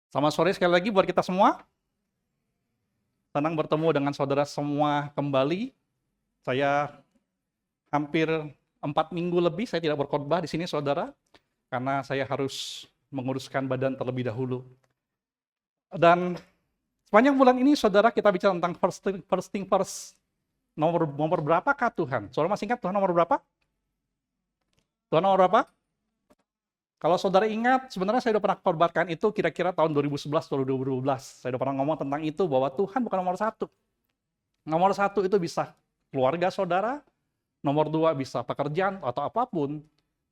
Selamat sore sekali lagi buat kita semua. Senang bertemu dengan saudara semua kembali. Saya hampir 4 minggu lebih saya tidak berkhotbah di sini, saudara, karena saya harus menguruskan badan terlebih dahulu. Dan sepanjang bulan ini, saudara, kita bicara tentang first thing first. Nomor berapakah Tuhan? Saudara masih ingat Tuhan nomor berapa? Tuhan nomor berapa? Kalau saudara ingat, sebenarnya saya sudah pernah khotbahkan itu kira-kira tahun 2011 atau 2012. Saya sudah pernah ngomong tentang itu, bahwa Tuhan bukan nomor satu. Nomor satu itu bisa keluarga saudara, nomor dua bisa pekerjaan atau apapun,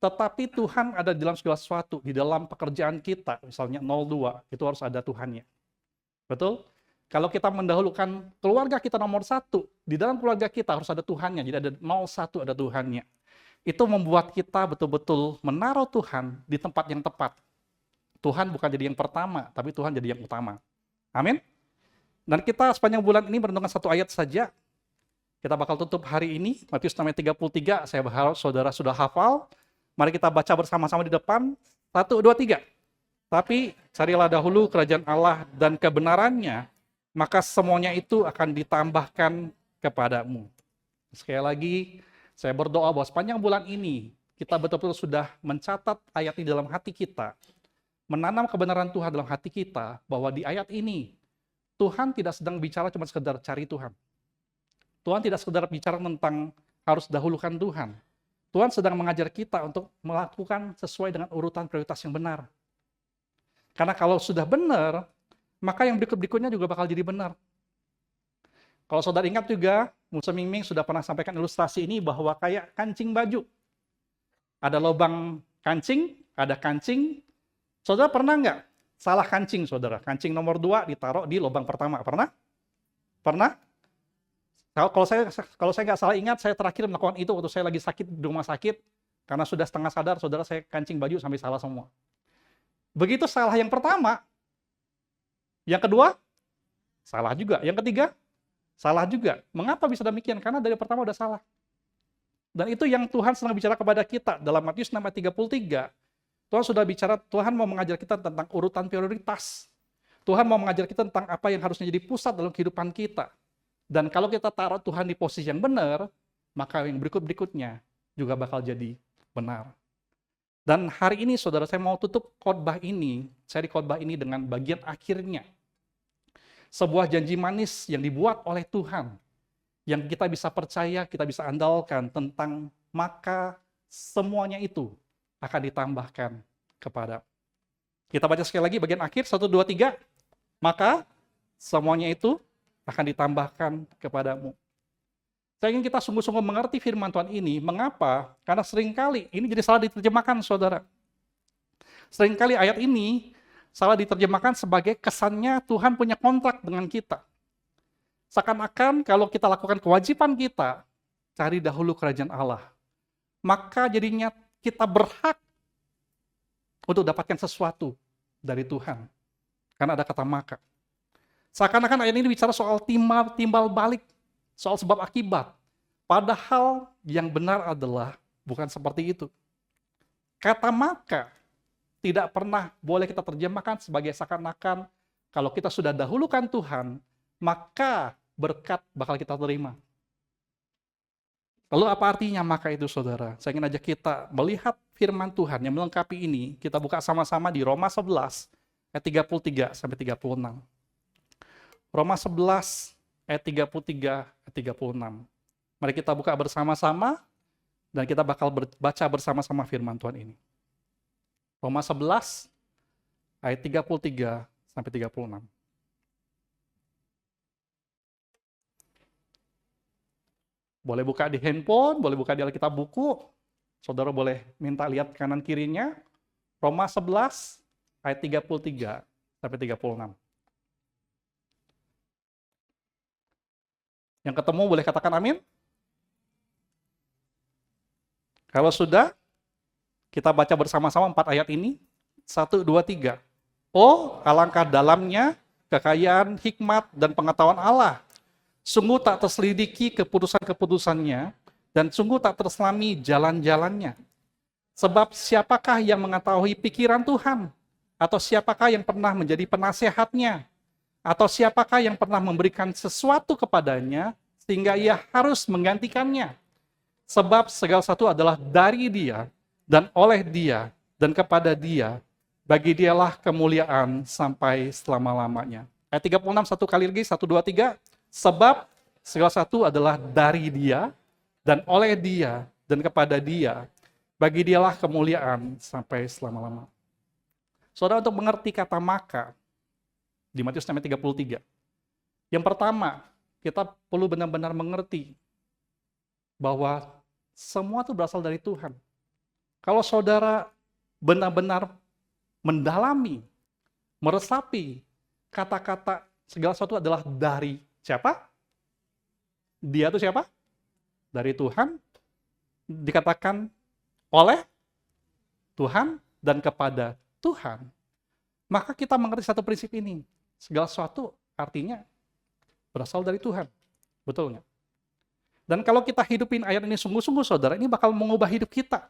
tetapi Tuhan ada di dalam segala sesuatu. Di dalam pekerjaan kita, misalnya 02, itu harus ada Tuhannya. Betul? Kalau kita mendahulukan keluarga kita nomor satu, di dalam keluarga kita harus ada Tuhannya, jadi ada 01, ada Tuhannya. Itu membuat kita betul-betul menaruh Tuhan di tempat yang tepat. Tuhan bukan jadi yang pertama, tapi Tuhan jadi yang utama. Amin. Dan kita sepanjang bulan ini merenungkan satu ayat saja. Kita bakal tutup hari ini, Matius 6:33. Saya berharap saudara sudah hafal. Mari kita baca bersama-sama di depan. 1, 2, 3. Tapi carilah dahulu kerajaan Allah dan kebenarannya, maka semuanya itu akan ditambahkan kepadamu. Sekali lagi, saya berdoa bahwa sepanjang bulan ini, kita betul-betul sudah mencatat ayat ini dalam hati kita, menanam kebenaran Tuhan dalam hati kita, bahwa di ayat ini, Tuhan tidak sedang bicara cuma sekedar cari Tuhan. Tuhan tidak sekedar bicara tentang harus dahulukan Tuhan. Tuhan sedang mengajar kita untuk melakukan sesuai dengan urutan prioritas yang benar. Karena kalau sudah benar, maka yang berikut-berikutnya juga bakal jadi benar. Kalau saudara ingat juga, Musa Mingming sudah pernah sampaikan ilustrasi ini bahwa kayak kancing baju. Ada lubang kancing, ada kancing. Saudara pernah nggak salah kancing, saudara? Kancing nomor 2 ditaruh di lubang pertama. Pernah? Pernah? Kalau saya nggak salah ingat, saya terakhir melakukan itu waktu saya lagi sakit di rumah sakit. Karena sudah setengah sadar, saudara, saya kancing baju sampai salah semua. Begitu salah yang pertama, yang kedua, salah juga. Yang ketiga, salah juga. Mengapa bisa demikian? Karena dari pertama udah salah. Dan itu yang Tuhan sedang bicara kepada kita. Dalam Matius 6:33, Tuhan sudah bicara, Tuhan mau mengajar kita tentang urutan prioritas. Tuhan mau mengajar kita tentang apa yang harusnya jadi pusat dalam kehidupan kita. Dan kalau kita taruh Tuhan di posisi yang benar, maka yang berikut-berikutnya juga bakal jadi benar. Dan hari ini, saudara, saya mau tutup khotbah ini, seri khotbah ini dengan bagian akhirnya. Sebuah janji manis yang dibuat oleh Tuhan, yang kita bisa percaya, kita bisa andalkan tentang maka semuanya itu akan ditambahkan kepada. Kita baca sekali lagi bagian akhir, 1, 2, 3. Maka semuanya itu akan ditambahkan kepadamu. Saya ingin kita sungguh-sungguh mengerti firman Tuhan ini. Mengapa? Karena seringkali ini jadi salah diterjemahkan, saudara. Seringkali ayat ini salah diterjemahkan sebagai kesannya Tuhan punya kontrak dengan kita. Seakan-akan kalau kita lakukan kewajiban kita, cari dahulu kerajaan Allah, maka jadinya kita berhak untuk dapatkan sesuatu dari Tuhan. Karena ada kata maka. Seakan-akan ayat ini bicara soal timbal balik, soal sebab akibat. Padahal yang benar adalah bukan seperti itu. Kata maka tidak pernah boleh kita terjemahkan sebagai seakan-akan kalau kita sudah dahulukan Tuhan, maka berkat bakal kita terima. Lalu apa artinya maka itu, saudara? Saya ingin ajak kita melihat firman Tuhan yang melengkapi ini. Kita buka sama-sama di Roma 11 ayat 33 sampai 36. Roma 11 ayat 33 ayat 36. Mari kita buka bersama-sama dan kita bakal baca bersama-sama firman Tuhan ini. Roma 11 ayat 33 sampai 36. Boleh buka di handphone, boleh buka di Alkitab buku. Saudara boleh minta lihat kanan kirinya. Roma 11 ayat 33 sampai 36. Yang ketemu boleh katakan amin. Kalau sudah, kita baca bersama-sama 4 ayat ini. 1, 2, 3. Oh, alangkah dalamnya kekayaan, hikmat, dan pengetahuan Allah. Sungguh tak terselidiki keputusan-keputusannya, dan sungguh tak terselami jalan-jalannya. Sebab siapakah yang mengetahui pikiran Tuhan? Atau siapakah yang pernah menjadi penasehatnya? Atau siapakah yang pernah memberikan sesuatu kepadanya sehingga ia harus menggantikannya? Sebab segala sesuatu adalah dari Dia dan oleh Dia dan kepada Dia. Bagi Dialah kemuliaan sampai selama-lamanya. Ayat 36 satu kali lagi, 1, 2, 3. Sebab segala sesuatu adalah dari Dia dan oleh Dia dan kepada Dia. Bagi Dialah kemuliaan sampai selama-lamanya. Saudara, untuk mengerti kata maka di Matius 6:33. Yang pertama, kita perlu benar-benar mengerti bahwa semua itu berasal dari Tuhan. Kalau saudara benar-benar mendalami, meresapi kata-kata segala sesuatu adalah dari siapa? Dia itu siapa? Dari Tuhan, dikatakan oleh Tuhan dan kepada Tuhan. Maka kita mengerti satu prinsip ini. Segala sesuatu artinya berasal dari Tuhan. Betul nggak? Dan kalau kita hidupin ayat ini sungguh-sungguh, saudara, ini bakal mengubah hidup kita.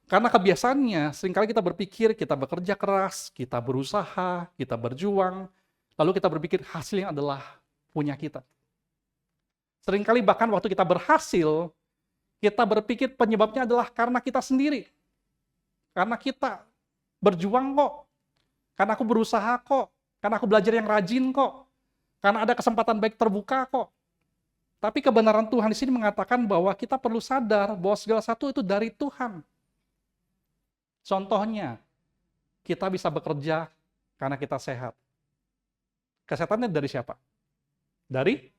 Karena kebiasaannya, seringkali kita berpikir, kita bekerja keras, kita berusaha, kita berjuang, lalu kita berpikir hasilnya adalah punya kita. Seringkali bahkan waktu kita berhasil, kita berpikir penyebabnya adalah karena kita sendiri. Karena kita berjuang kok, karena aku berusaha kok, karena aku belajar yang rajin kok, karena ada kesempatan baik terbuka kok. Tapi kebenaran Tuhan di sini mengatakan bahwa kita perlu sadar bahwa segala sesuatu itu dari Tuhan. Contohnya, kita bisa bekerja karena kita sehat. Kesehatannya dari siapa? Dari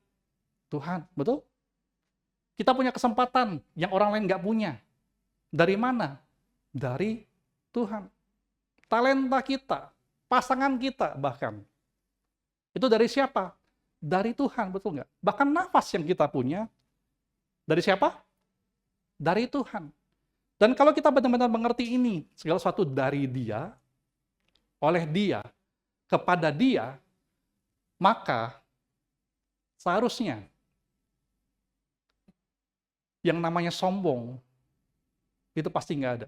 Tuhan, betul? Kita punya kesempatan yang orang lain nggak punya. Dari mana? Dari Tuhan. Talenta kita, pasangan kita bahkan. Itu dari siapa? Dari Tuhan, betul nggak? Bahkan nafas yang kita punya, dari siapa? Dari Tuhan. Dan kalau kita benar-benar mengerti ini, segala sesuatu dari Dia, oleh Dia, kepada Dia, maka seharusnya yang namanya sombong, itu pasti nggak ada.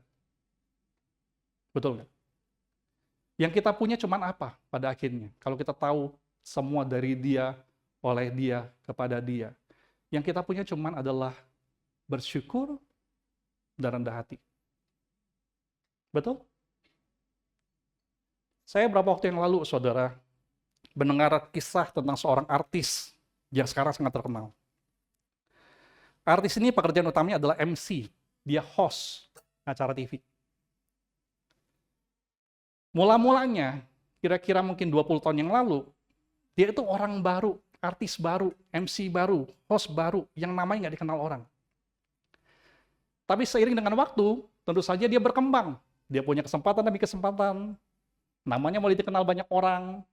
Betul nggak? Yang kita punya cuman apa pada akhirnya? Kalau kita tahu semua dari Dia, oleh Dia, kepada Dia. Yang kita punya cuman adalah bersyukur dan rendah hati. Betul? Saya beberapa waktu yang lalu, saudara, mendengar kisah tentang seorang artis yang sekarang sangat terkenal. Artis ini pekerjaan utamanya adalah MC. Dia host acara TV. Mula-mulanya, kira-kira mungkin 20 tahun yang lalu, dia itu orang baru, artis baru, MC baru, host baru, yang namanya nggak dikenal orang. Tapi seiring dengan waktu, tentu saja dia berkembang. Dia punya kesempatan demi kesempatan, namanya mulai dikenal banyak orang,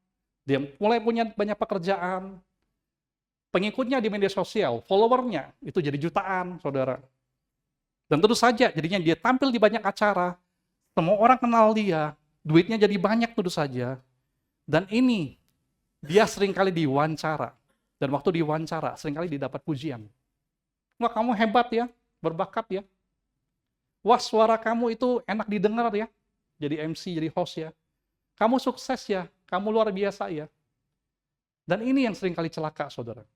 dia mulai punya banyak pekerjaan, pengikutnya di media sosial, followernya, itu jadi jutaan, saudara. Dan tentu saja, jadinya dia tampil di banyak acara, semua orang kenal dia, duitnya jadi banyak tentu saja. Dan ini, dia seringkali diwawancara. Dan waktu diwawancara, seringkali didapat pujian. Wah, kamu hebat ya, berbakat ya. Wah, suara kamu itu enak didengar ya, jadi MC, jadi host ya. Kamu sukses ya, kamu luar biasa ya. Dan ini yang seringkali celaka, saudara.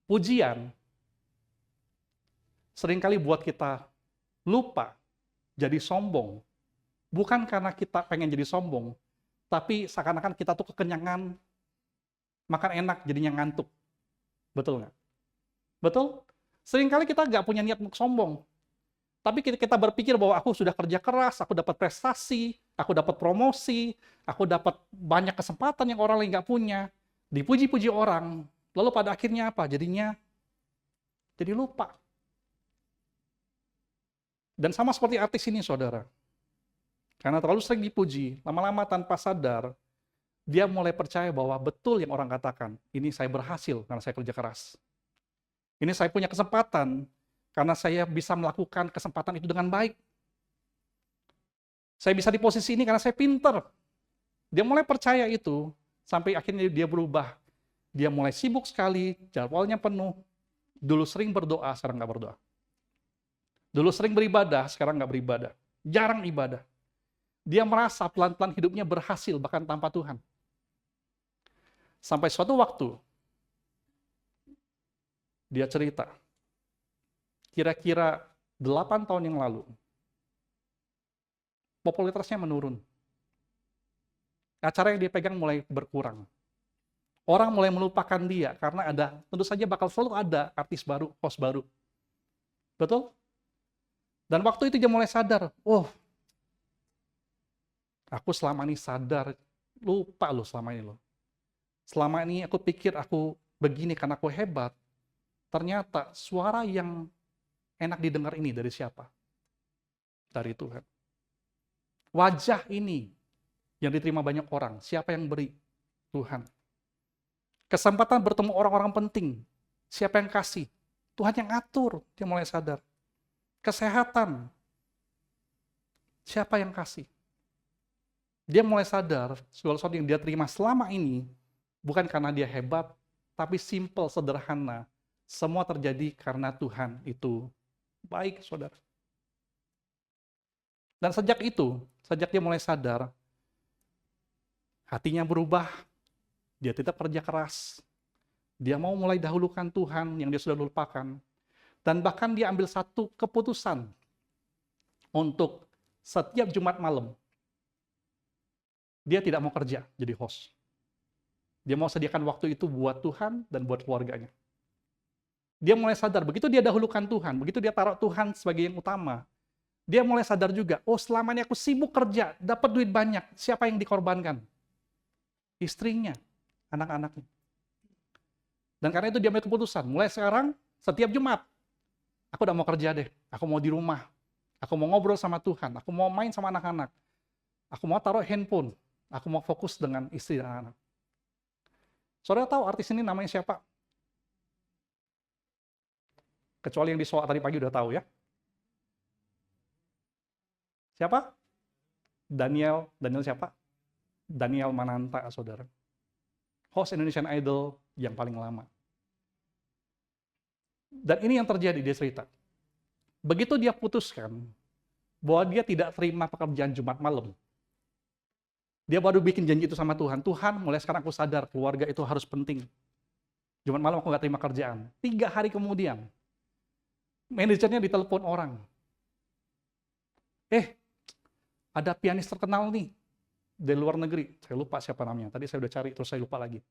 Pujian seringkali buat kita lupa jadi sombong. Bukan karena kita pengen jadi sombong, tapi seakan-akan kita tuh kekenyangan, makan enak jadinya ngantuk. Betul nggak? Betul? Seringkali kita nggak punya niat untuk sombong. Tapi kita berpikir bahwa aku sudah kerja keras, aku dapat prestasi, aku dapat promosi, aku dapat banyak kesempatan yang orang lain nggak punya. Dipuji-puji orang, lalu pada akhirnya apa? Jadinya jadi lupa. Dan sama seperti artis ini, saudara. Karena terlalu sering dipuji, lama-lama tanpa sadar, dia mulai percaya bahwa betul yang orang katakan, ini saya berhasil karena saya kerja keras. Ini saya punya kesempatan, karena saya bisa melakukan kesempatan itu dengan baik. Saya bisa di posisi ini karena saya pinter. Dia mulai percaya itu, sampai akhirnya dia berubah. Dia mulai sibuk sekali, jadwalnya penuh. Dulu sering berdoa, sekarang nggak berdoa. Dulu sering beribadah, sekarang nggak beribadah. Jarang ibadah. Dia merasa pelan-pelan hidupnya berhasil bahkan tanpa Tuhan. Sampai suatu waktu, dia cerita, kira-kira 8 tahun yang lalu, popularitasnya menurun. Acara yang dia pegang mulai berkurang. Orang mulai melupakan dia karena tentu saja bakal selalu ada artis baru, host baru. Betul? Dan waktu itu dia mulai sadar, oh, aku selama ini sadar, lupa loh selama ini loh. Selama ini aku pikir aku begini karena aku hebat. Ternyata suara yang enak didengar ini dari siapa? Dari Tuhan. Wajah ini yang diterima banyak orang, siapa yang beri? Tuhan. Kesempatan bertemu orang-orang penting, siapa yang kasih? Tuhan yang atur, dia mulai sadar. Kesehatan, siapa yang kasih? Dia mulai sadar, segala sesuatu yang dia terima selama ini, bukan karena dia hebat, tapi simple, sederhana. Semua terjadi karena Tuhan itu baik, saudara. Dan sejak itu, sejak dia mulai sadar, hatinya berubah, dia tidak kerja keras, dia mau mulai dahulukan Tuhan yang dia sudah lupakan, dan bahkan dia ambil satu keputusan untuk setiap Jumat malam, dia tidak mau kerja jadi host. Dia mau sediakan waktu itu buat Tuhan dan buat keluarganya. Dia mulai sadar, begitu dia dahulukan Tuhan, begitu dia taruh Tuhan sebagai yang utama, dia mulai sadar juga, oh selama ini aku sibuk kerja, dapat duit banyak, siapa yang dikorbankan? Istrinya, anak-anaknya. Dan karena itu dia ambil keputusan, mulai sekarang, setiap Jumat, aku udah mau kerja deh, aku mau di rumah, aku mau ngobrol sama Tuhan, aku mau main sama anak-anak, aku mau taruh handphone, aku mau fokus dengan istri dan anak. Saudara tahu artis ini namanya siapa? Kecuali yang di soal tadi pagi udah tahu ya. Siapa? Daniel siapa? Daniel Mananta, saudara. Host Indonesian Idol yang paling lama. Dan ini yang terjadi, dia cerita. Begitu dia putuskan bahwa dia tidak terima pekerjaan Jumat malam, dia baru bikin janji itu sama Tuhan. Tuhan, mulai sekarang aku sadar keluarga itu harus penting. Jumat malam aku nggak terima kerjaan. 3 hari kemudian, manajernya ditelepon orang. Ada pianis terkenal nih dari luar negeri. Saya lupa siapa namanya. Tadi saya udah cari, terus saya lupa lagi.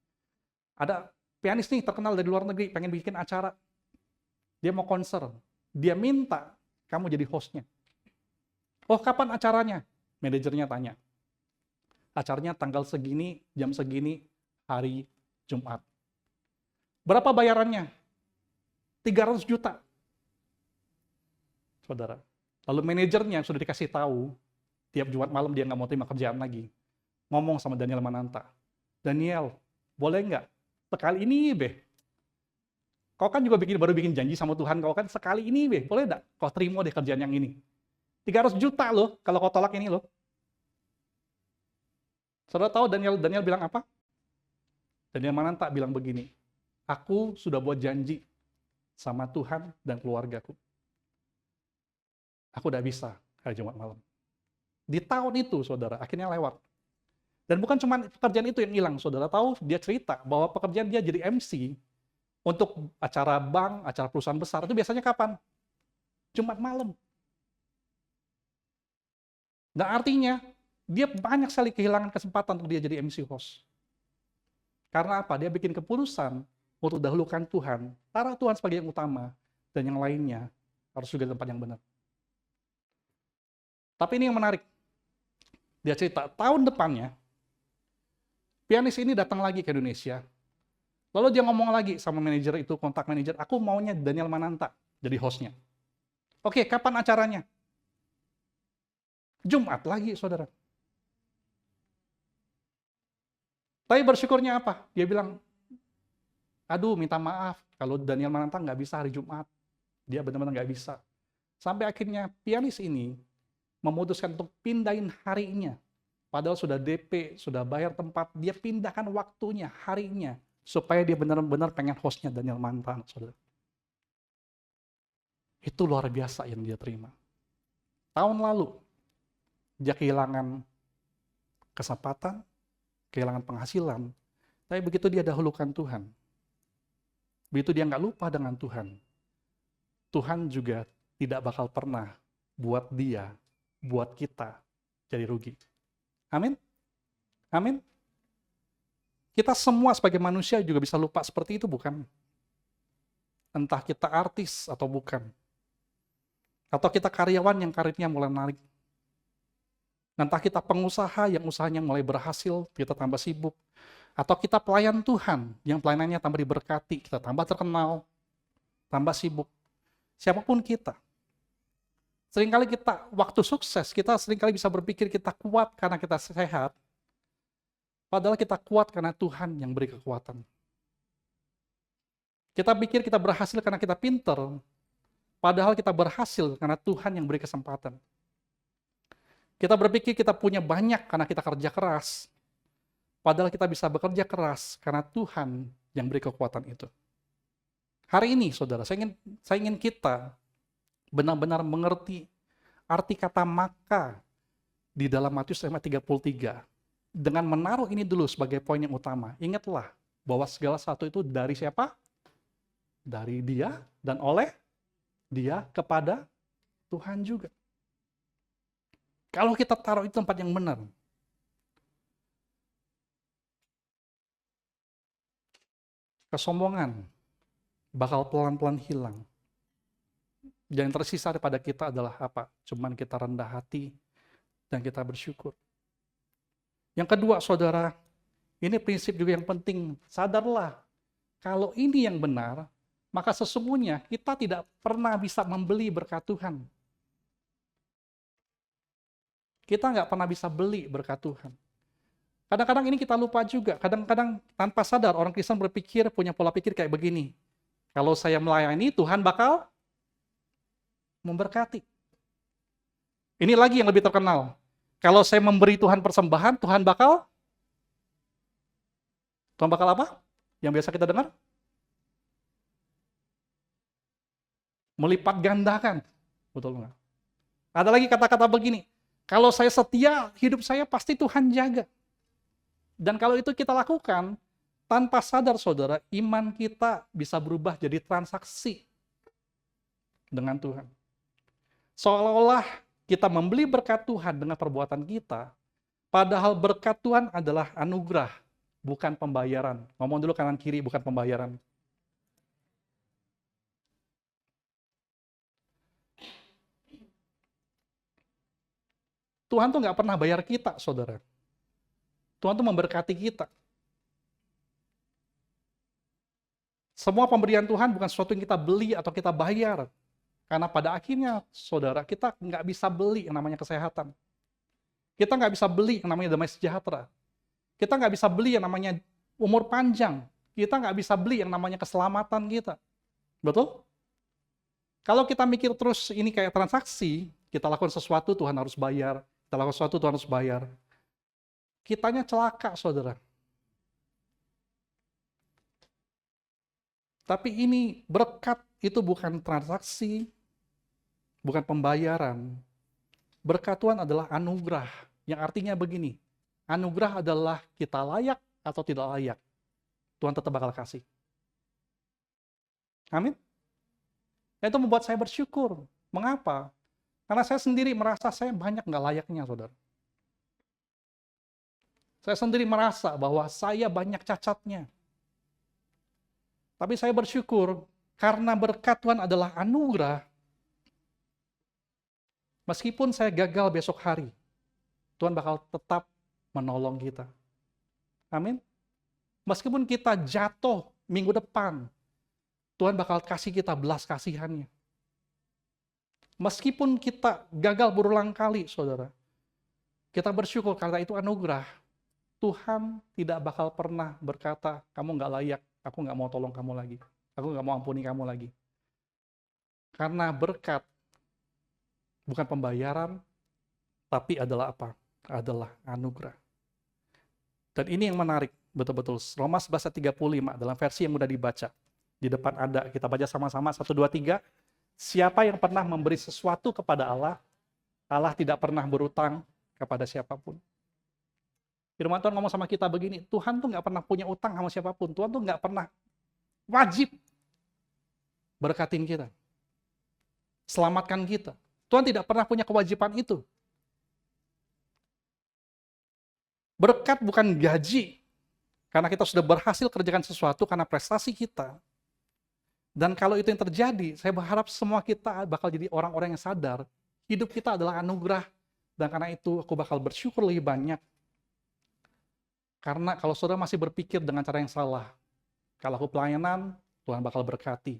Ada pianis nih terkenal dari luar negeri, pengen bikin acara. Dia mau konser. Dia minta kamu jadi hostnya. Oh, kapan acaranya? Manajernya tanya. Acaranya tanggal segini, jam segini, hari Jumat. Berapa bayarannya? 300 juta. Saudara. Lalu manajernya yang sudah dikasih tahu, tiap Jumat malam dia nggak mau terima kerjaan lagi. Ngomong sama Daniel Mananta. Daniel, boleh nggak? Sekali ini, Kau kan juga baru bikin janji sama Tuhan, kau kan sekali ini, boleh nggak? Kau terima deh kerjaan yang ini. 300 juta loh, kalau kau tolak ini loh. Saudara tahu Daniel bilang apa? Daniel Mananta bilang begini, aku sudah buat janji sama Tuhan dan keluargaku. Aku udah bisa hari Jumat malam. Di tahun itu, saudara, akhirnya lewat. Dan bukan cuma pekerjaan itu yang hilang, saudara tahu, dia cerita bahwa pekerjaan dia jadi MC untuk acara bank, acara perusahaan besar, itu biasanya kapan? Jumat malam. Dan artinya, dia banyak sekali kehilangan kesempatan untuk dia jadi MC host. Karena apa? Dia bikin keputusan untuk dahulukan Tuhan, taruh Tuhan sebagai yang utama, dan yang lainnya harus juga di tempat yang benar. Tapi ini yang menarik. Dia cerita, tahun depannya, pianis ini datang lagi ke Indonesia. Lalu dia ngomong lagi sama manajer itu, kontak manajer, aku maunya Daniel Mananta jadi hostnya. Oke, kapan acaranya? Jumat lagi, saudara. Tapi bersyukurnya apa? Dia bilang, aduh minta maaf, kalau Daniel Mananta nggak bisa hari Jumat. Dia benar-benar nggak bisa. Sampai akhirnya pianis ini memutuskan untuk pindahin harinya. Padahal sudah DP, sudah bayar tempat, dia pindahkan waktunya, harinya, supaya dia benar-benar pengen hostnya Daniel Mananta, saudara. Itu luar biasa yang dia terima. Tahun lalu, dia kehilangan kesempatan, kehilangan penghasilan, tapi begitu dia dahulukan Tuhan, begitu dia nggak lupa dengan Tuhan, Tuhan juga tidak bakal pernah buat dia, buat kita jadi rugi. Amin? Amin? Kita semua sebagai manusia juga bisa lupa seperti itu, bukan? Entah kita artis atau bukan. Atau kita karyawan yang karirnya mulai naik. Entah kita pengusaha yang usahanya mulai berhasil, kita tambah sibuk. Atau kita pelayan Tuhan yang pelayanannya tambah diberkati, kita tambah terkenal, tambah sibuk. Siapapun kita. Seringkali kita, waktu sukses, kita seringkali bisa berpikir kita kuat karena kita sehat. Padahal kita kuat karena Tuhan yang beri kekuatan. Kita pikir kita berhasil karena kita pinter, padahal kita berhasil karena Tuhan yang beri kesempatan. Kita berpikir kita punya banyak karena kita kerja keras, padahal kita bisa bekerja keras karena Tuhan yang beri kekuatan itu. Hari ini, saudara, saya ingin kita benar-benar mengerti arti kata maka di dalam Matius ayat 33. Dengan menaruh ini dulu sebagai poin yang utama. Ingatlah bahwa segala sesuatu itu dari siapa? Dari Dia dan oleh Dia kepada Tuhan juga. Kalau kita taruh itu tempat yang benar, kesombongan bakal pelan-pelan hilang. Yang tersisa daripada kita adalah apa? Cuman kita rendah hati dan kita bersyukur. Yang kedua, saudara, ini prinsip juga yang penting. Sadarlah, kalau ini yang benar, maka sesungguhnya kita tidak pernah bisa membeli berkat Tuhan. Kita nggak pernah bisa beli berkat Tuhan. Kadang-kadang ini kita lupa juga. Kadang-kadang tanpa sadar orang Kristen berpikir, punya pola pikir kayak begini. Kalau saya melayani, Tuhan bakal memberkati. Ini lagi yang lebih terkenal. Kalau saya memberi Tuhan persembahan, Tuhan bakal apa? Yang biasa kita dengar? Melipat gandakan. Betul nggak? Ada lagi kata-kata begini, kalau saya setia, hidup saya pasti Tuhan jaga. Dan kalau itu kita lakukan, tanpa sadar saudara, iman kita bisa berubah jadi transaksi dengan Tuhan. Seolah-olah kita membeli berkat Tuhan dengan perbuatan kita, padahal berkat Tuhan adalah anugerah, bukan pembayaran. Ngomong dulu kanan kiri, bukan pembayaran. Tuhan tuh nggak pernah bayar kita, saudara. Tuhan tuh memberkati kita. Semua pemberian Tuhan bukan sesuatu yang kita beli atau kita bayar. Karena pada akhirnya, saudara, kita nggak bisa beli yang namanya kesehatan. Kita nggak bisa beli yang namanya damai sejahtera. Kita nggak bisa beli yang namanya umur panjang. Kita nggak bisa beli yang namanya keselamatan kita. Betul? Kalau kita mikir terus ini kayak transaksi, kita lakukan sesuatu Tuhan harus bayar. Kita lakukan sesuatu Tuhan harus bayar. Kitanya celaka, saudara. Tapi ini berkat itu bukan transaksi, bukan pembayaran. Berkat Tuhan adalah anugerah, yang artinya begini, anugerah adalah kita layak atau tidak layak. Tuhan tetap bakal kasih. Amin? Itu membuat saya bersyukur. Mengapa? Karena saya sendiri merasa saya banyak nggak layaknya, saudara. Saya sendiri merasa bahwa saya banyak cacatnya. Tapi saya bersyukur, karena berkat Tuhan adalah anugerah, meskipun saya gagal besok hari, Tuhan bakal tetap menolong kita. Amin. Meskipun kita jatuh minggu depan, Tuhan bakal kasih kita belas kasihannya. Meskipun kita gagal berulang kali, saudara, kita bersyukur karena itu anugerah. Tuhan tidak bakal pernah berkata, kamu nggak layak, aku nggak mau tolong kamu lagi. Aku nggak mau ampuni kamu lagi. Karena berkat bukan pembayaran, tapi adalah apa? Adalah anugerah. Dan ini yang menarik, betul-betul. Roma 11:35 dalam versi yang mudah dibaca. Di depan ada, kita baca sama-sama, 1, 2, 3. Siapa yang pernah memberi sesuatu kepada Allah, Allah tidak pernah berutang kepada siapapun. Firman Tuhan ngomong sama kita begini, Tuhan tuh nggak pernah punya utang sama siapapun. Tuhan tuh nggak pernah wajib berkatin kita, selamatkan kita. Tuhan tidak pernah punya kewajiban itu. Berkat bukan gaji, karena kita sudah berhasil kerjakan sesuatu karena prestasi kita. Dan kalau itu yang terjadi, saya berharap semua kita bakal jadi orang-orang yang sadar, hidup kita adalah anugerah, dan karena itu aku bakal bersyukur lebih banyak. Karena kalau saudara masih berpikir dengan cara yang salah, kalau aku pelayanan, Tuhan bakal berkati.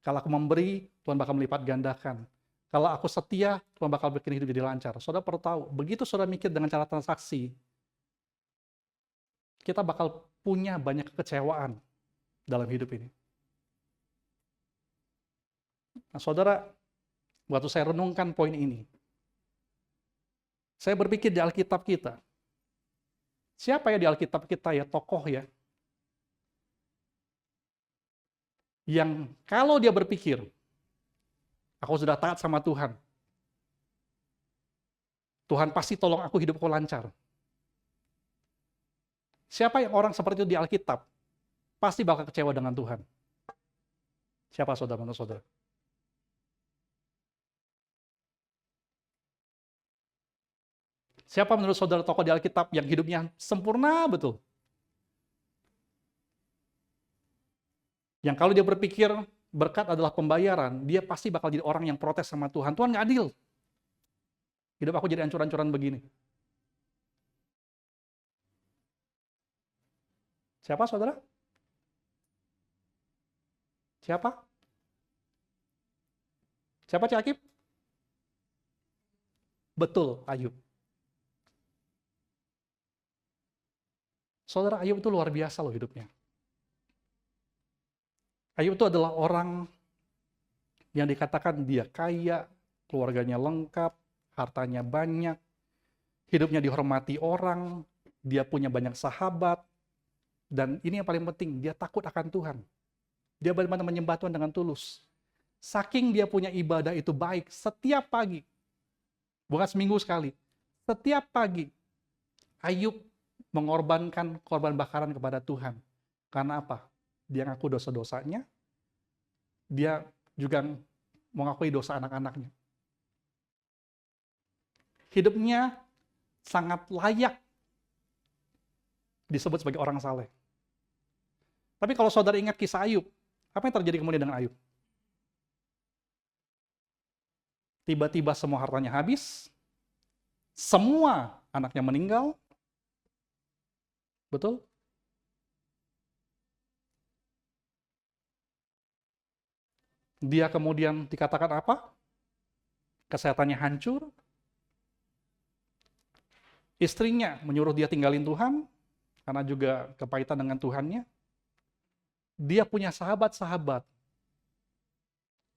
Kalau aku memberi, Tuhan bakal melipat gandakan. Kalau aku setia, Tuhan bakal bikin hidup jadi lancar. Saudara perlu tahu, begitu saudara mikir dengan cara transaksi, kita bakal punya banyak kekecewaan dalam hidup ini. Nah, saudara, waktu saya renungkan poin ini, saya berpikir di Alkitab kita, siapa ya di Alkitab kita ya, tokoh ya, yang kalau dia berpikir, aku sudah taat sama Tuhan, Tuhan pasti tolong aku hidupku lancar. Siapa yang orang seperti itu di Alkitab, pasti bakal kecewa dengan Tuhan. Siapa saudara menurut saudara? Siapa menurut saudara tokoh di Alkitab yang hidupnya sempurna betul? Yang kalau dia berpikir berkat adalah pembayaran, dia pasti bakal jadi orang yang protes sama Tuhan. Tuhan nggak adil. Hidup aku jadi ancur-ancuran begini. Siapa saudara? Siapa? Siapa Cik Akib? Betul, Ayub. Saudara, Ayub itu luar biasa loh hidupnya. Ayub itu adalah orang yang dikatakan dia kaya, keluarganya lengkap, hartanya banyak, hidupnya dihormati orang, dia punya banyak sahabat, dan ini yang paling penting, dia takut akan Tuhan. Dia benar-benar menyembah Tuhan dengan tulus. Saking dia punya ibadah itu baik, setiap pagi, bukan seminggu sekali, setiap pagi, Ayub mengorbankan korban bakaran kepada Tuhan. Karena apa? Dia ngaku dosa-dosanya, dia juga mengakui dosa anak-anaknya. Hidupnya sangat layak disebut sebagai orang saleh. Tapi kalau saudara ingat kisah Ayub, apa yang terjadi kemudian dengan Ayub? Tiba-tiba semua hartanya habis, semua anaknya meninggal, betul? Dia kemudian dikatakan apa? Kesehatannya hancur. Istrinya menyuruh dia tinggalin Tuhan, karena juga kepahitan dengan Tuhannya. Dia punya sahabat-sahabat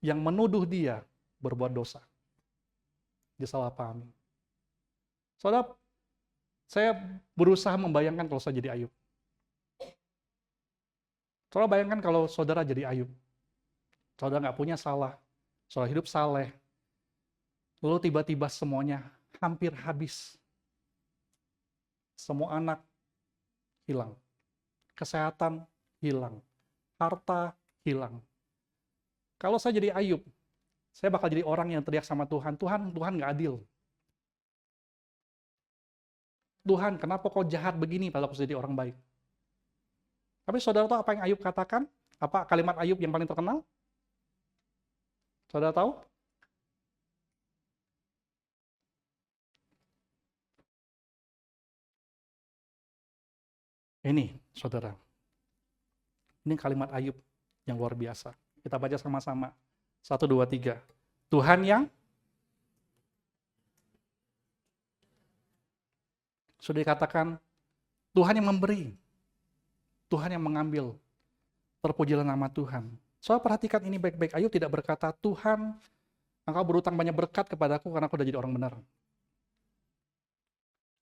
yang menuduh dia berbuat dosa. Disalahpahami. Saudara, saya berusaha membayangkan kalau saya jadi Ayub. Saudara bayangkan kalau saudara jadi Ayub. Saudara nggak punya salah, saudara hidup saleh, lalu tiba-tiba semuanya hampir habis. Semua anak hilang, kesehatan hilang, harta hilang. Kalau saya jadi Ayub, saya bakal jadi orang yang teriak sama Tuhan, Tuhan nggak adil. Tuhan, kenapa kau jahat begini kalau aku jadi orang baik? Tapi saudara tahu apa yang Ayub katakan? Apa kalimat Ayub yang paling terkenal? Saudara tahu? Ini, saudara. Ini kalimat Ayub yang luar biasa. Kita baca sama-sama. 1, 2, 3. Tuhan yang sudah dikatakan, Tuhan yang memberi. Tuhan yang mengambil. Terpujilah nama Tuhan. Soal perhatikan ini baik-baik. Ayub tidak berkata, Tuhan, engkau berutang banyak berkat kepadaku karena aku sudah jadi orang benar.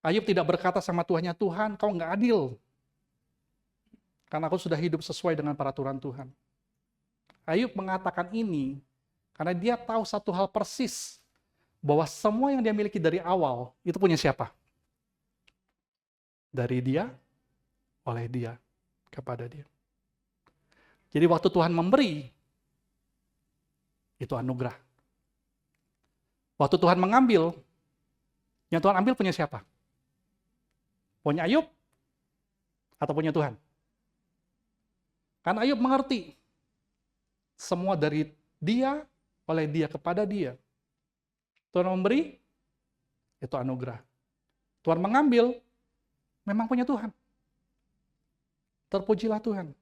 Ayub tidak berkata sama Tuhannya, Tuhan, kau nggak adil. Karena aku sudah hidup sesuai dengan peraturan Tuhan. Ayub mengatakan ini karena dia tahu satu hal persis, bahwa semua yang dia miliki dari awal, itu punya siapa? dari Dia, oleh Dia, kepada Dia. Jadi waktu Tuhan memberi, itu anugerah. Waktu Tuhan mengambil, yang Tuhan ambil punya siapa? Punya Ayub? Atau punya Tuhan? Karena Ayub mengerti, semua dari Dia, oleh Dia, kepada Dia. Tuhan memberi, itu anugerah. Tuhan mengambil, memang punya Tuhan. Terpujilah Tuhan.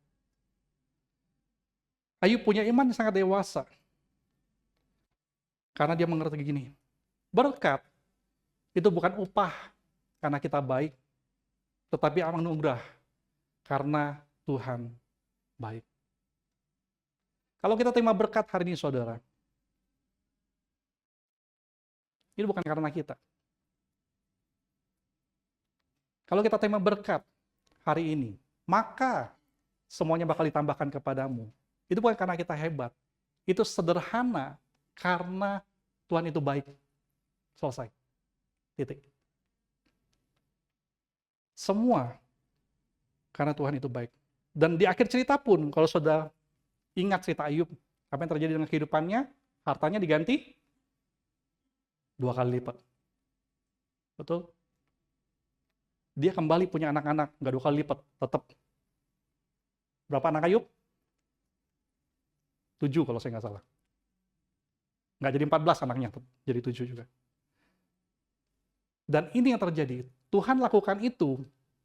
Ayub punya iman yang sangat dewasa. Karena dia mengerti gini, berkat itu bukan upah karena kita baik, tetapi anugerah karena Tuhan baik. Kalau kita terima berkat hari ini, saudara, itu bukan karena kita. Kalau kita terima berkat hari ini, maka semuanya bakal ditambahkan kepadamu. Itu bukan karena kita hebat. Itu sederhana karena Tuhan itu baik. Selesai. Titik. Semua karena Tuhan itu baik. Dan di akhir cerita pun, kalau saudara ingat cerita Ayub, apa yang terjadi dengan kehidupannya, hartanya diganti 2 kali lipat. Betul? Dia kembali punya anak-anak, nggak 2 kali lipat, tetap. Berapa anak Ayub? 7 kalau saya nggak salah. Nggak jadi 14 anaknya, jadi 7 juga. Dan ini yang terjadi. Tuhan lakukan itu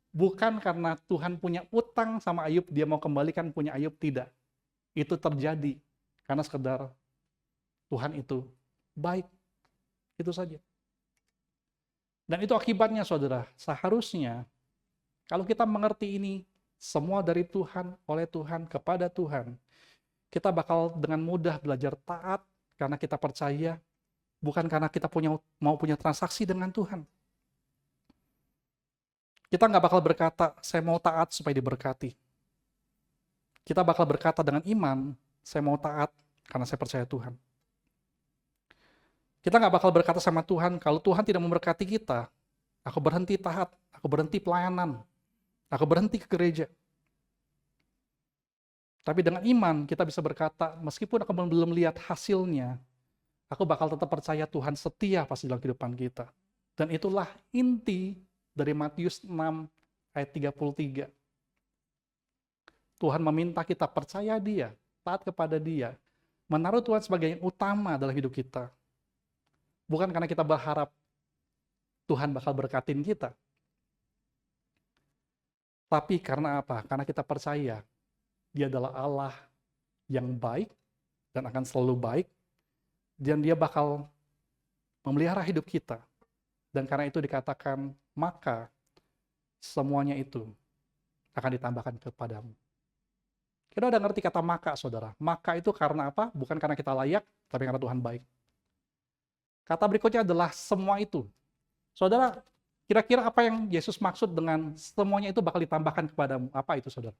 bukan karena Tuhan punya utang sama Ayub, dia mau kembalikan punya Ayub, tidak. Itu terjadi karena sekedar Tuhan itu baik. Itu saja. Dan itu akibatnya, saudara. Seharusnya, kalau kita mengerti ini, semua dari Tuhan, oleh Tuhan, kepada Tuhan, kita bakal dengan mudah belajar taat karena kita percaya, bukan karena kita mau punya transaksi dengan Tuhan. Kita nggak bakal berkata, saya mau taat supaya diberkati. Kita bakal berkata dengan iman, saya mau taat karena saya percaya Tuhan. Kita nggak bakal berkata sama Tuhan, kalau Tuhan tidak memberkati kita, aku berhenti taat, aku berhenti pelayanan, aku berhenti ke gereja. Tapi dengan iman kita bisa berkata, meskipun aku belum lihat hasilnya, aku bakal tetap percaya Tuhan setia pasti dalam kehidupan kita. Dan itulah inti dari Matius 6 ayat 33. Tuhan meminta kita percaya Dia, taat kepada Dia, menaruh Tuhan sebagai yang utama dalam hidup kita. Bukan karena kita berharap Tuhan bakal berkatin kita. Tapi karena apa? Karena kita percaya Dia adalah Allah yang baik dan akan selalu baik, dan Dia bakal memelihara hidup kita. Dan karena itu dikatakan, maka semuanya itu akan ditambahkan kepadamu. Kita udah ngerti kata maka, saudara. Maka itu karena apa? Bukan karena kita layak, tapi karena Tuhan baik. Kata berikutnya adalah semua itu. Saudara, kira-kira apa yang Yesus maksud dengan semuanya itu bakal ditambahkan kepadamu? Apa itu, saudara?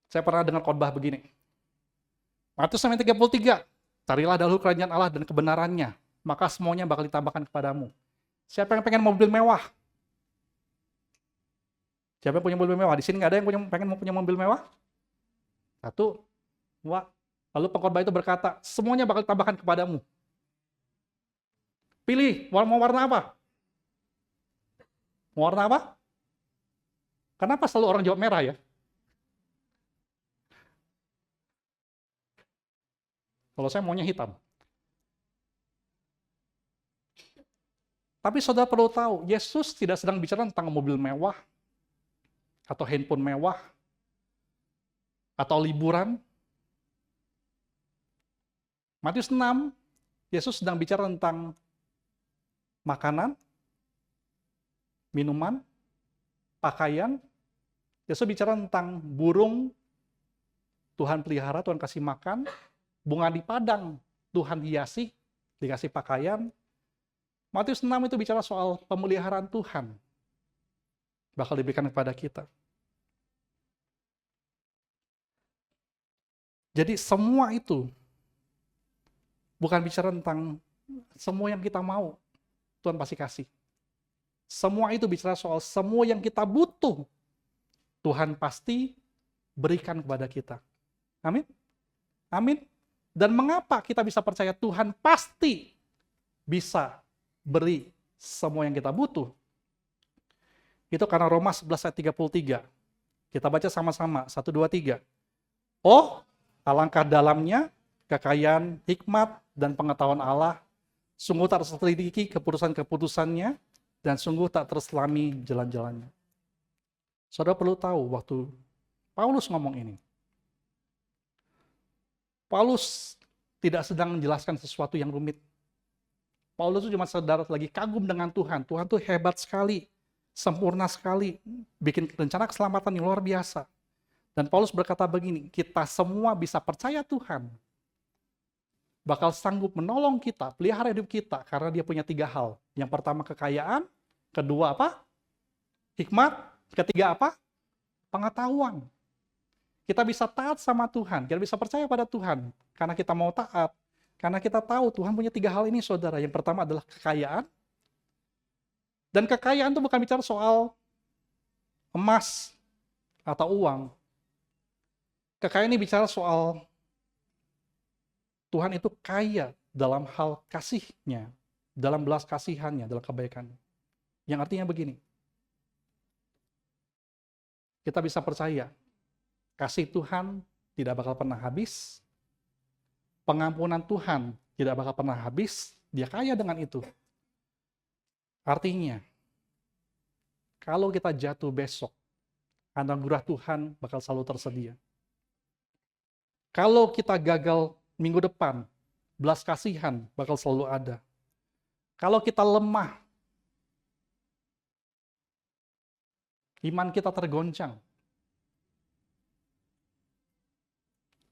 Saya pernah dengar khotbah begini. Matius 6:33, carilah dahulu kerajaan Allah dan kebenarannya, maka semuanya bakal ditambahkan kepadamu. Siapa yang pengen mobil mewah? Siapa yang punya mobil mewah? Di sini nggak ada yang pengen punya mobil mewah? 1, 2. Lalu pengkhotbah itu berkata, semuanya bakal ditambahkan kepadamu. Pilih, mau warna apa? Mau warna apa? Kenapa selalu orang jawab merah ya? Kalau saya maunya hitam. Tapi saudara perlu tahu, Yesus tidak sedang bicara tentang mobil mewah, atau handphone mewah, atau liburan. Matius 6, Yesus sedang bicara tentang makanan, minuman, pakaian. Yesus bicara tentang burung, Tuhan pelihara, Tuhan kasih makan. Bunga di padang, Tuhan hiasi, dikasih pakaian. Matius 6 itu bicara soal pemeliharaan Tuhan. Bakal diberikan kepada kita. Jadi semua itu bukan bicara tentang semua yang kita mau, Tuhan pasti kasih. Semua itu bicara soal semua yang kita butuh, Tuhan pasti berikan kepada kita. Amin? Amin. Dan mengapa kita bisa percaya Tuhan pasti bisa beri semua yang kita butuh? Itu karena Roma 11 ayat 33. Kita baca sama-sama, 1, 2, 3. Oh, alangkah dalamnya kekayaan, hikmat, dan pengetahuan Allah, sungguh tak terselidiki keputusan-keputusannya, dan sungguh tak terselami jalan-jalannya. Saudara perlu tahu waktu Paulus ngomong ini, Paulus tidak sedang menjelaskan sesuatu yang rumit. Paulus itu cuma sedar lagi kagum dengan Tuhan. Tuhan tuh hebat sekali, sempurna sekali, bikin rencana keselamatan yang luar biasa. Dan Paulus berkata begini, kita semua bisa percaya Tuhan bakal sanggup menolong kita, pelihara hidup kita, karena dia punya 3 hal. Yang pertama kekayaan, kedua apa? Hikmat, ketiga apa? Pengetahuan. Kita bisa taat sama Tuhan, kita bisa percaya pada Tuhan, karena kita mau taat. Karena kita tahu Tuhan punya 3 hal ini, saudara. Yang pertama adalah kekayaan. Dan kekayaan itu bukan bicara soal emas atau uang. Kekayaan ini bicara soal Tuhan itu kaya dalam hal kasih-Nya, dalam belas kasihan-Nya, dalam kebaikan-Nya. Yang artinya begini, kita bisa percaya, kasih Tuhan tidak bakal pernah habis, pengampunan Tuhan tidak bakal pernah habis, dia kaya dengan itu. Artinya, kalau kita jatuh besok, anugerah Tuhan bakal selalu tersedia. Kalau kita gagal minggu depan, belas kasihan bakal selalu ada. Kalau kita lemah, iman kita tergoncang,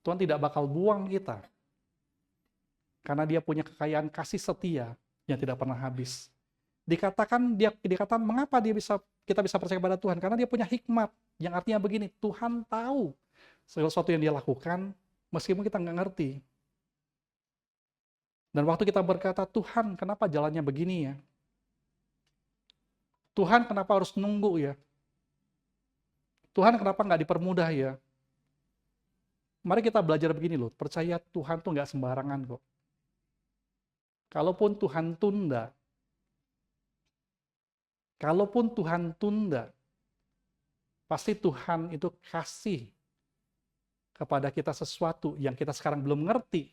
Tuhan tidak bakal buang kita. Karena dia punya kekayaan kasih setia yang tidak pernah habis. Dikatakan mengapa kita bisa percaya kepada Tuhan? Karena dia punya hikmat, yang artinya begini, Tuhan tahu segala sesuatu yang dia lakukan, meskipun kita nggak ngerti. Dan waktu kita berkata, Tuhan kenapa jalannya begini ya? Tuhan kenapa harus nunggu ya? Tuhan kenapa nggak dipermudah ya? Mari kita belajar begini loh, percaya Tuhan tuh nggak sembarangan kok. Kalaupun Tuhan tunda, pasti Tuhan itu kasih kepada kita sesuatu yang kita sekarang belum ngerti.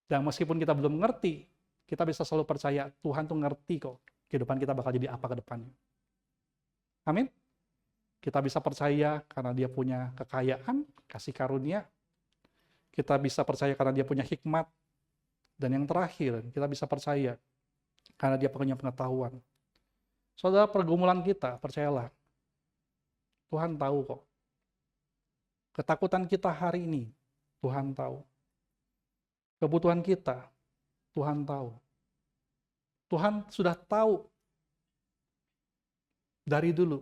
Dan meskipun kita belum ngerti, kita bisa selalu percaya Tuhan tuh ngerti kok kehidupan kita bakal jadi apa ke depannya. Amin. Kita bisa percaya karena dia punya kekayaan, kasih karunia. Kita bisa percaya karena dia punya hikmat. Dan yang terakhir, kita bisa percaya karena dia punya pengetahuan. Saudara, pergumulan kita, percayalah, Tuhan tahu kok. Ketakutan kita hari ini, Tuhan tahu. Kebutuhan kita, Tuhan tahu. Tuhan sudah tahu dari dulu,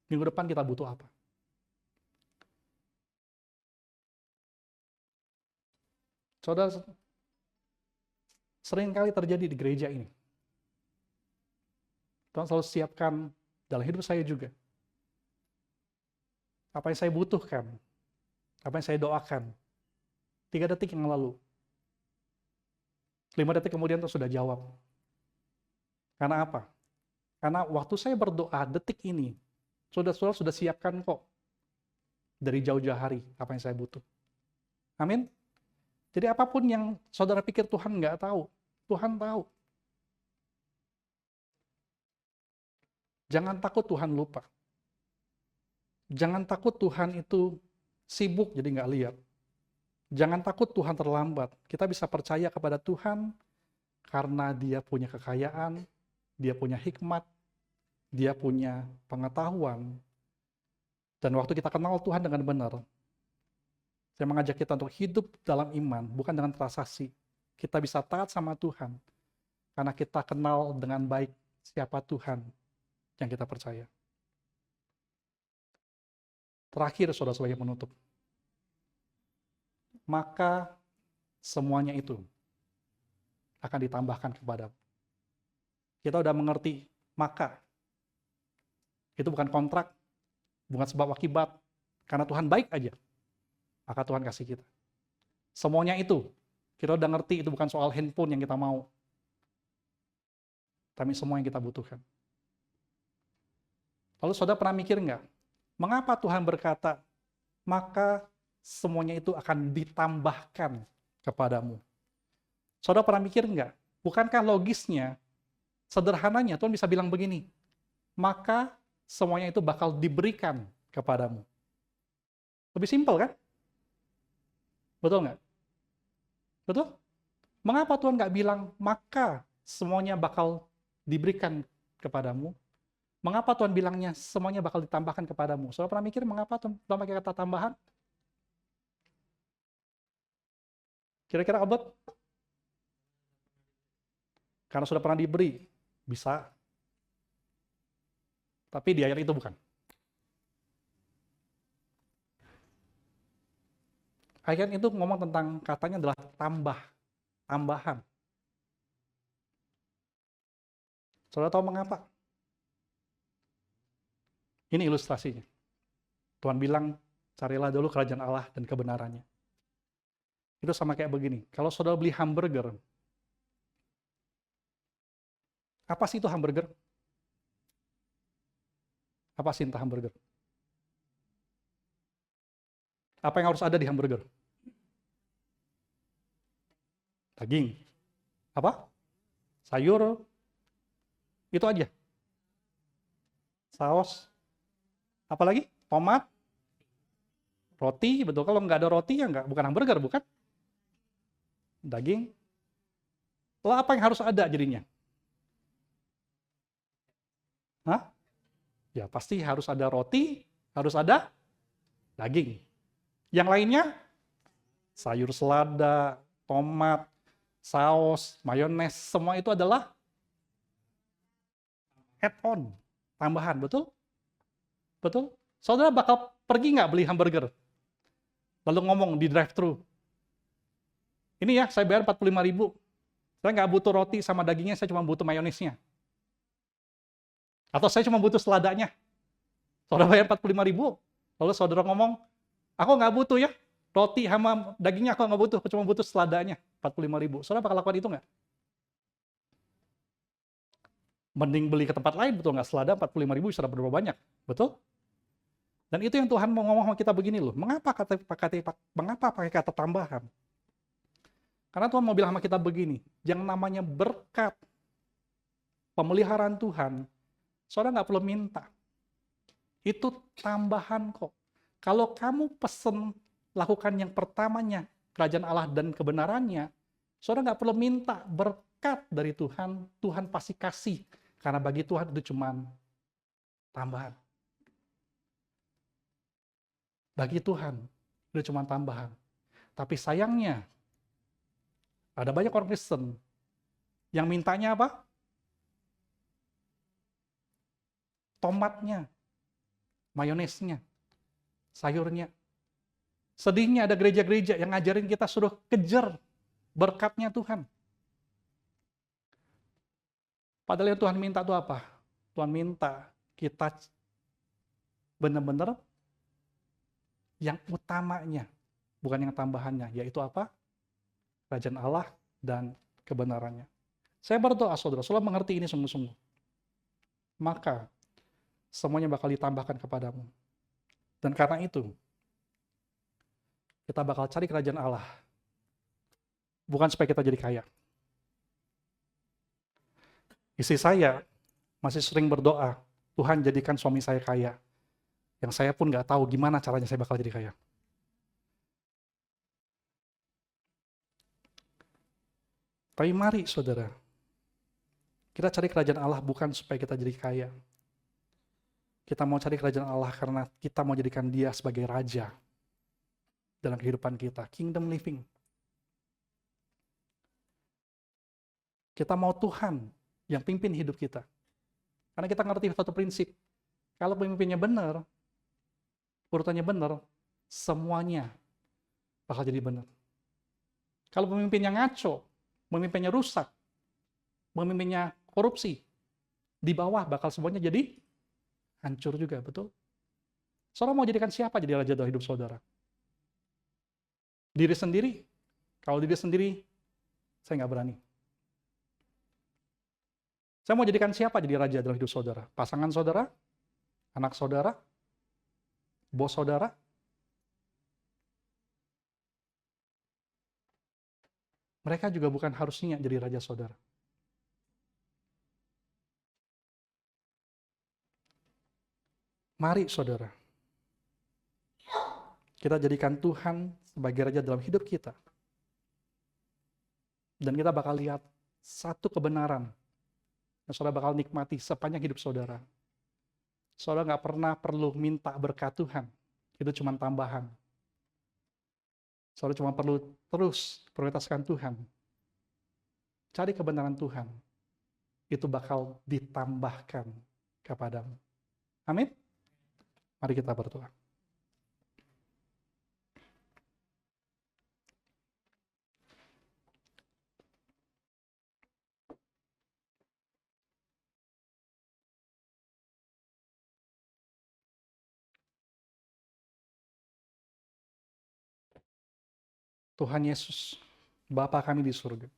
minggu depan kita butuh apa. Saudara, sering kali terjadi di gereja ini. Tuhan selalu siapkan dalam hidup saya juga. Apa yang saya butuhkan, apa yang saya doakan. 3 detik yang lalu. 5 detik kemudian Tuhan sudah jawab. Karena apa? Karena waktu saya berdoa detik ini, saudara-saudara sudah siapkan kok. Dari jauh-jauh hari, apa yang saya butuh. Amin? Jadi apapun yang saudara pikir Tuhan nggak tahu, Tuhan tahu. Jangan takut Tuhan lupa. Jangan takut Tuhan itu sibuk jadi nggak lihat. Jangan takut Tuhan terlambat. Kita bisa percaya kepada Tuhan karena dia punya kekayaan, dia punya hikmat, dia punya pengetahuan. Dan waktu kita kenal Tuhan dengan benar, saya mengajak kita untuk hidup dalam iman, bukan dengan transaksi. Kita bisa taat sama Tuhan karena kita kenal dengan baik siapa Tuhan yang kita percaya. Terakhir, saudara, sebagai penutup. Maka semuanya itu akan ditambahkan kepadamu. kita udah mengerti, maka itu bukan kontrak, bukan sebab akibat, karena Tuhan baik aja, maka Tuhan kasih kita. Semuanya itu, kita udah ngerti itu bukan soal handphone yang kita mau, tapi semua yang kita butuhkan. Lalu saudara pernah mikir nggak, mengapa Tuhan berkata, maka semuanya itu akan ditambahkan kepadamu? Saudara pernah mikir nggak, bukankah logisnya, sederhananya Tuhan bisa bilang begini, maka semuanya itu bakal diberikan kepadamu. Lebih simpel kan? Betul nggak? Betul? Mengapa Tuhan nggak bilang, maka semuanya bakal diberikan kepadamu? Mengapa Tuhan bilangnya semuanya bakal ditambahkan kepadamu? Saudara pernah mikir mengapa Tuhan pakai kata tambahan? Kira-kira abad? Karena sudah pernah diberi. Bisa. Tapi di ayat itu bukan. Ayat itu ngomong tentang katanya adalah tambahan. Saudara tahu mengapa? Ini ilustrasinya. Tuhan bilang, carilah dulu kerajaan Allah dan kebenarannya. Itu sama kayak begini. Kalau saudara beli hamburger, apa sih itu hamburger? Apa sih entah hamburger? Apa yang harus ada di hamburger? Daging. Apa? Sayur. Itu aja. Saus. Apalagi? Tomat. Roti, betul. Kalau nggak ada roti, ya bukan hamburger, bukan? Daging. Lalu apa yang harus ada jadinya? Hah? Ya pasti harus ada roti, harus ada daging. Yang lainnya, sayur selada, tomat, saus, mayones, semua itu adalah add-on, tambahan, betul? Betul? Saudara bakal pergi nggak beli hamburger? Lalu ngomong di drive-thru, ini ya, saya bayar 45.000. Saya nggak butuh roti sama dagingnya, saya cuma butuh mayonesnya. Atau saya cuma butuh seladanya. Saudara bayar 45.000, lalu saudara ngomong, aku nggak butuh ya, roti sama dagingnya aku nggak butuh, aku cuma butuh seladanya, 45.000. Saudara bakal lakukan itu nggak? Mending beli ke tempat lain, betul nggak? Selada 45.000 sudah berapa banyak, betul? Dan itu yang Tuhan mau ngomong sama kita begini loh, mengapa pakai kata tambahan? Karena Tuhan mau bilang sama kita begini, yang namanya berkat, pemeliharaan Tuhan, saudara nggak perlu minta. Itu tambahan kok. Kalau kamu pesen, lakukan yang pertamanya, kerajaan Allah dan kebenarannya, saudara nggak perlu minta berkat dari Tuhan, Tuhan pasti kasih. Karena bagi Tuhan itu cuma tambahan. Bagi Tuhan itu cuma tambahan. Tapi sayangnya, ada banyak orang Kristen yang mintanya apa? Tomatnya, mayonesnya, sayurnya. Sedihnya ada gereja-gereja yang ngajarin kita suruh kejar berkatnya Tuhan. Padahal yang Tuhan minta itu apa? Tuhan minta kita benar-benar yang utamanya, bukan yang tambahannya, yaitu apa? Kerajaan Allah dan kebenarannya. Saya berdoa, saudara mengerti ini sungguh-sungguh. Maka, semuanya bakal ditambahkan kepadamu. Dan karena itu, kita bakal cari kerajaan Allah. Bukan supaya kita jadi kaya. Istri saya masih sering berdoa, Tuhan jadikan suami saya kaya. Yang saya pun nggak tahu gimana caranya saya bakal jadi kaya. Tapi mari saudara, kita cari kerajaan Allah bukan supaya kita jadi kaya. Kita mau cari kerajaan Allah karena kita mau jadikan Dia sebagai Raja dalam kehidupan kita. Kingdom living. Kita mau Tuhan yang pimpin hidup kita. Karena kita ngerti satu prinsip. Kalau pemimpinnya benar, urutannya benar, semuanya bakal jadi benar. Kalau pemimpinnya ngaco, pemimpinnya rusak, pemimpinnya korupsi, Di bawah bakal semuanya jadi hancur juga, betul? Saudara mau jadikan siapa jadi raja dalam hidup saudara? Diri sendiri? Kalau diri sendiri, saya nggak berani. Saya mau jadikan siapa jadi raja dalam hidup saudara? Pasangan saudara? Anak saudara? Bos saudara? Mereka juga bukan harusnya jadi raja saudara. Mari saudara, kita jadikan Tuhan sebagai raja dalam hidup kita. Dan kita bakal lihat satu kebenaran yang saudara bakal nikmati sepanjang hidup saudara. Saudara nggak pernah perlu minta berkat Tuhan. Itu cuma tambahan. Saudara cuma perlu terus prioritaskan Tuhan. Cari kebenaran Tuhan. Itu bakal ditambahkan kepadamu. Amin. Mari kita berdoa. Tuhan Yesus, Bapa kami di surga.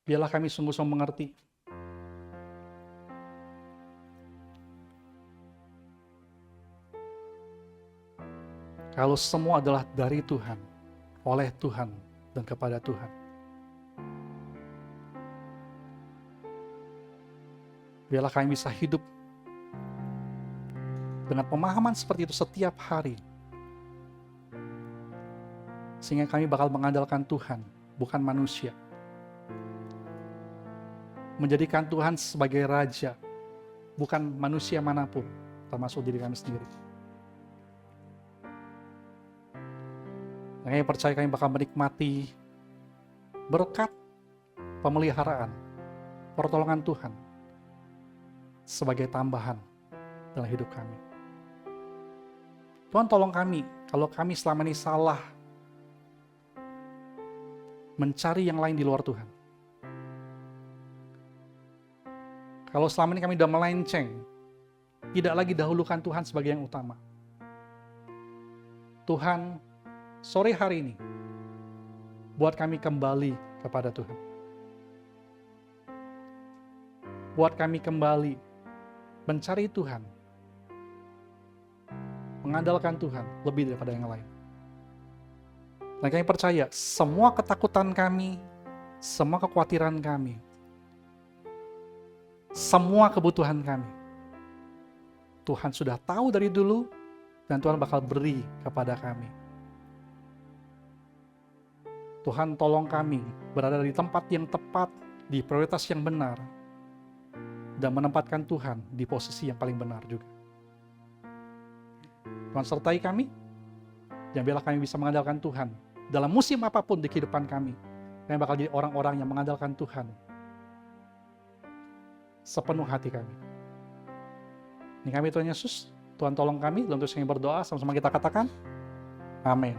Biarlah kami sungguh-sungguh mengerti kalau semua adalah dari Tuhan, oleh Tuhan, dan kepada Tuhan. Biarlah kami bisa hidup dengan pemahaman seperti itu setiap hari. Sehingga kami bakal mengandalkan Tuhan, bukan manusia. Menjadikan Tuhan sebagai Raja, bukan manusia manapun, termasuk diri kami sendiri. Kami percaya kami bakal menikmati berkat pemeliharaan, pertolongan Tuhan sebagai tambahan dalam hidup kami. Tuhan tolong kami, kalau kami selama ini salah mencari yang lain di luar Tuhan. Kalau selama ini kami sudah melenceng, tidak lagi dahulukan Tuhan sebagai yang utama. Tuhan, sore hari ini, buat kami kembali kepada Tuhan. Buat kami kembali mencari Tuhan, mengandalkan Tuhan lebih daripada yang lain. Dan kami percaya semua ketakutan kami, semua kekhawatiran kami, semua kebutuhan kami, Tuhan sudah tahu dari dulu dan Tuhan bakal beri kepada kami. Tuhan tolong kami berada di tempat yang tepat, di prioritas yang benar, dan menempatkan Tuhan di posisi yang paling benar juga. Tuhan sertai kami, dan biarlah kami bisa mengandalkan Tuhan dalam musim apapun di kehidupan kami. Kami bakal jadi orang-orang yang mengandalkan Tuhan sepenuh hati kami. Ini kami Tuhan Yesus, Tuhan tolong kami, dalam terus kami berdoa, sama-sama kita katakan, amin.